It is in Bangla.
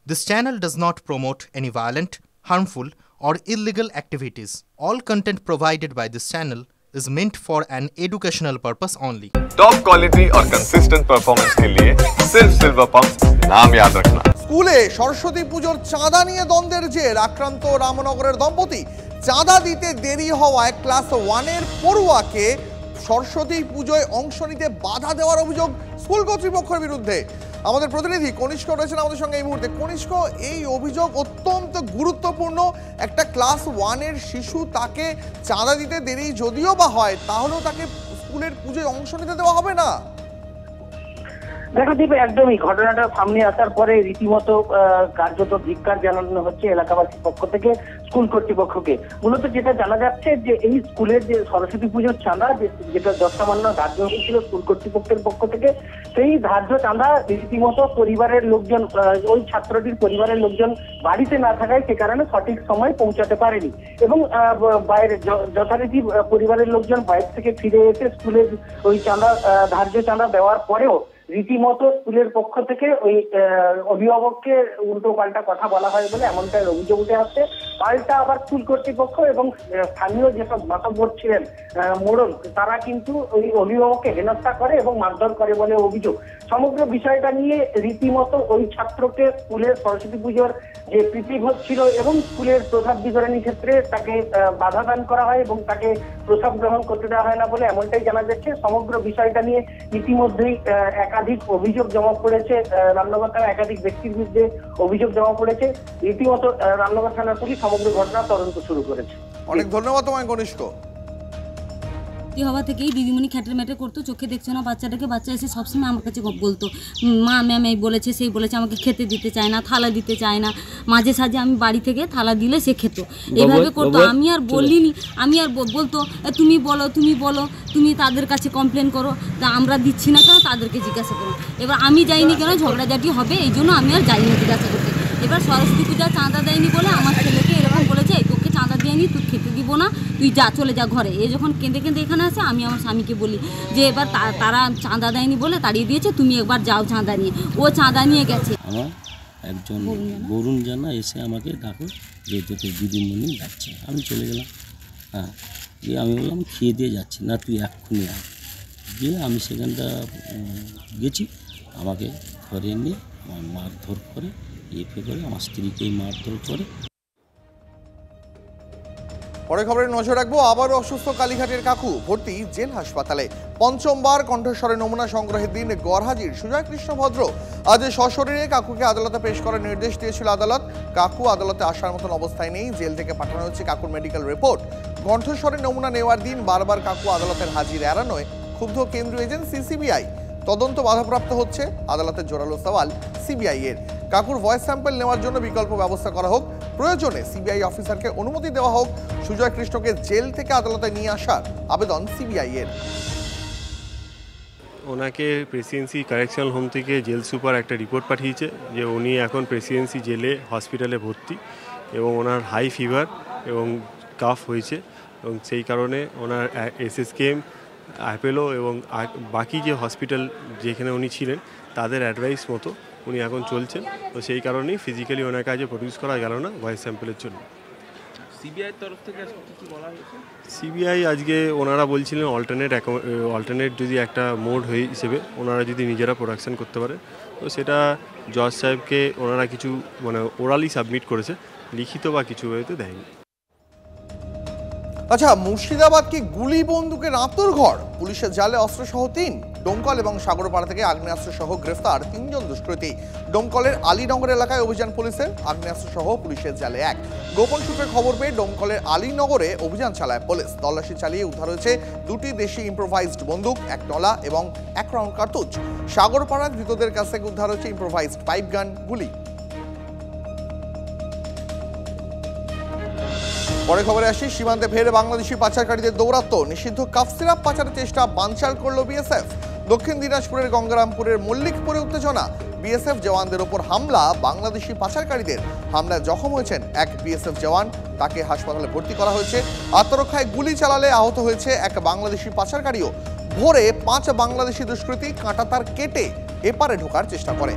This channel does not promote any violent, harmful, or illegal activities. All content provided by this channel is meant for an educational purpose only. Top quality और कंसिस्टेंट परफॉर्मेंस के लिए सिर्फ सिल्वर पंप नाम याद रखना। স্কুলে সরস্বতী পুজোর চাঁদা নিয়ে দ্বন্দ্বের জের আক্রান্ত রামনগরের দম্পতি। চাঁদা দিতে দেরি হওয়ায় ক্লাস 1 এর পড়ুয়াকে সরস্বতী পুজোয় অংশ নিতে বাধা দেওয়ার অভিযোগ স্কুল কর্তৃপক্ষের বিরুদ্ধে। আমাদের প্রতিনিধি কনিষ্ক রয়েছেন আমাদের সঙ্গে এই মুহূর্তে। কনিষ্ক, এই অভিযোগ অত্যন্ত গুরুত্বপূর্ণ। একটা ক্লাস 1 এর শিশু, তাকে চাঁদা দিতে দেরি যদিও বা হয়, তাহলেও তাকে স্কুলের পুজোয় অংশ নিতে দেওয়া হবে না। দেখো দীপ, একদমই ঘটনাটা সামনে আসার পরে রীতিমতো কার্যত ধিক্কার জানানো হচ্ছে এলাকাবাসীর পক্ষ থেকে স্কুল কর্তৃপক্ষকে। মূলত যেটা জানা যাচ্ছে যে এই স্কুলের যে সরস্বতী পুজোর চাঁদা যেটা যৎসামান্য ধার্য হয়েছিল স্কুল কর্তৃপক্ষের পক্ষ থেকে, সেই ধার্য চাঁদা রীতিমতো পরিবারের লোকজন, ওই ছাত্রটির পরিবারের লোকজন বাড়িতে না থাকায় সে কারণে সঠিক সময় পৌঁছাতে পারেনি এবং বাইরে যথারীতি পরিবারের লোকজন বাইরে থেকে ফিরে এসে স্কুলের ওই চাঁদা ধার্য চাঁদা দেওয়ার পরেও রীতিমতো স্কুলের পক্ষ থেকে ওই অভিভাবককে উল্টো পাল্টা কথা বলা হয় বলে এমনটাই অভিযোগ উঠে আসছে। পাল্টা আবার স্কুল কর্তৃপক্ষ এবং স্থানীয় যেসব মাতব্বর ছিলেন মোড়ল, তারা কিন্তু ওই অভিভাবককে হেনস্থা করে এবং মারধর করে বলে অভিযোগ। সমগ্র বিষয়টা নিয়ে রীতিমতো ওই ছাত্রকে স্কুলের সরস্বতী পুজোর যে প্রীতিভোজ ছিল এবং স্কুলের প্রসাদ বিতরণী ক্ষেত্রে তাকে বাধা দান করা হয় এবং তাকে প্রসাদ গ্রহণ করতে দেওয়া হয় না বলে এমনটাই জানা যাচ্ছে। সমগ্র বিষয়টা নিয়ে ইতিমধ্যেই একাধিক অভিযোগ জমা পড়েছে রামনগর থানার একাধিক ব্যক্তির বিরুদ্ধে অভিযোগ জমা পড়েছে। রীতিমতো রামনগর থানার পুলিশ সমগ্র ঘটনা তদন্ত শুরু করেছে। অনেক ধন্যবাদ তোমায় কনিষ্ক। হওয়া থেকেই দিদিমণি খ্যাটের ম্যাটের করতো, চোখে দেখছো না বাচ্চাটাকে। বাচ্চা এসে সবসময় আমার কাছে বলতো, মা ম্যাম এই বলেছে সেই বলেছে, আমাকে খেতে দিতে চায় না, থালা দিতে চায় না। মাঝে সাঝে আমি বাড়ি থেকে থালা দিলে সে খেত, এভাবে করতো। আমি আর বলিনি, আমি আর বলতো তুমি বলো তুমি বলো, তুমি তাদের কাছে কমপ্লেন করো, তা আমরা দিচ্ছি না কেন তাদেরকে জিজ্ঞাসা করো। এবার আমি যাইনি কেন, ঝগড়াঝাটি হবে এই জন্য আমি আর যাইনি জিজ্ঞাসা করতে। এবার সরস্বতী পূজা চাঁদা দেয়নি বলে আমার ছেলেকে এরকম বলেছে, তোকে চাঁদা দেয়নি, তুই খেতে দিব না, তুই যা চলে যা ঘরে। এ যখন কেঁদে কেঁদে এখানে আসে, আমি আমার স্বামীকে বলি যে এবার তারা চাঁদা দেয়নি বলে তাড়িয়ে দিয়েছে, তুমি একবার যাও চাঁদা নিয়ে। ও চাঁদা নিয়ে গেছে। আমার একজন বরুণ জানা এসে আমাকে ডাকো যে তোকে দিদিমণি ডাকছে। আমি চলে গেলাম। হ্যাঁ, দিয়ে আমি বললাম খেয়ে দিয়ে যাচ্ছি না, তুই এক্ষুনি আয়। দিয়ে আমি সেখানটা গেছি, আমাকে ঘরে নিয়ে মারধর করে, এফে করে, আমার স্ত্রীকে মারধর করে। পরে খবরে নজর রাখবো। আবারও অসুস্থ কালীঘাটের কাকু ভর্তি জেল হাসপাতালে। পঞ্চমবার কণ্ঠস্বরে নমুনা সংগ্রহের দিন গড়হাজির সুজয় কৃষ্ণ ভদ্র। আজ সশরীরে কাকুকে আদালতে পেশ করার নির্দেশ দিয়েছিল আদালত। কাকু আদালতে আসার মতন অবস্থায় নেই, জেল থেকে পাঠানো হচ্ছে কাকুর মেডিকেল রিপোর্ট। কণ্ঠস্বরে নমুনা নেওয়ার দিন বারবার কাকু আদালতের হাজির এড়ানোয় ক্ষুব্ধ কেন্দ্রীয় এজেন্সি সিবিআই। তদন্ত বাধাপ্রাপ্ত হচ্ছে, আদালতের জোরালো সওয়াল সিবিআই এর। কাকুর ভয়েস স্যাম্পল নেওয়ার জন্য বিকল্প ব্যবস্থা করা হোক, প্রয়োজনে সিবিআই অফিসারকে অনুমতি দেওয়া হোক। সুজয় কৃষ্ণকে জেল থেকে আদালতে নিয়ে আসার আবেদন সিবিআই এর। ওনাকে প্রেসিডেন্সি কারেকশনাল হোম থেকে জেল সুপার একটা রিপোর্ট পাঠিয়েছে যে উনি এখন প্রেসিডেন্সি জেলে হসপিটালে ভর্তি এবং ওনার হাই ফিভার এবং কাফ হয়েছে এবং সেই কারণে ওনার এসএসকেএম, অ্যাপেলো এবং বাকি যে হসপিটাল যেখানে উনি ছিলেন তাদের অ্যাডভাইস মতো উনি এখন চলছেন। তো সেই কারণেই ফিজিক্যালি ওনার কাছে প্রডিউস করা গেল না ভয়েস স্যাম্পলের জন্য। সিবিআইয়ের তরফ থেকে কি বলা হয়েছে? সিবিআই আজকে ওনারা বলছিলেন অল্টারনেট যদি একটা মোড হয়ে হিসেবে ওনারা যদি নিজেরা প্রোডাকশন করতে পারে, তো সেটা জজ সাহেবকে ওনারা কিছু ওরালি সাবমিট করেছে, লিখিত বা কিছু হয়তো দেয়নি। আচ্ছা, মুর্শিদাবাদ কি গুলি বন্দুকের আঁতুর ঘর? পুলিশের জালে অস্ত্রসহ 3। ডোমকল এবং সাগরপাড়া থেকে আগ্নেয়াস্ত্র সহ গ্রেফতার 3 জন দুষ্কৃতী। ডোমকলের আলীনগর এলাকায় অভিযান পুলিশের, আগ্নেয়াস্ত্র সহ পুলিশের জালে 1। গোপন সূত্রে খবর পেয়ে ডোমকলের আলীনগরে অভিযান চালায় পুলিশ। তল্লাশি চালিয়ে উদ্ধার হয়েছে 2টি দেশি ইম্প্রোভাইজড বন্দুক, 1 নলা এবং 1 রাউন্ড কার্তুজ। সাগরপাড়া ধৃতদের কাছ থেকে উদ্ধার হয়েছে ইম্প্রোভাইজড পাইপ গান, গুলি। পরে খবরে আসি, সীমান্তে ফের বাংলাদেশি পাচারকারীদের দৌরাত্ম্য। নিষিদ্ধ কাফ সিরাপ পাচারের চেষ্টা বানচাল করল বিএসএফ। দক্ষিণ দিনাজপুরের গঙ্গারামপুরের মল্লিকপুরে উত্তেজনা। বিএসএফ জওয়ানদের উপর হামলা বাংলাদেশি পাচারকারীদের। হামলায় জখম হয়েছেন এক বিএসএফ জওয়ান, তাকে হাসপাতালে ভর্তি করা হয়েছে। আত্মরক্ষায় গুলি চালালে আহত হয়েছে এক বাংলাদেশি পাচারকারীও। ভোরে 5 বাংলাদেশি দুষ্কৃতী কাঁটাতার কেটে এপারে ঢোকার চেষ্টা করে।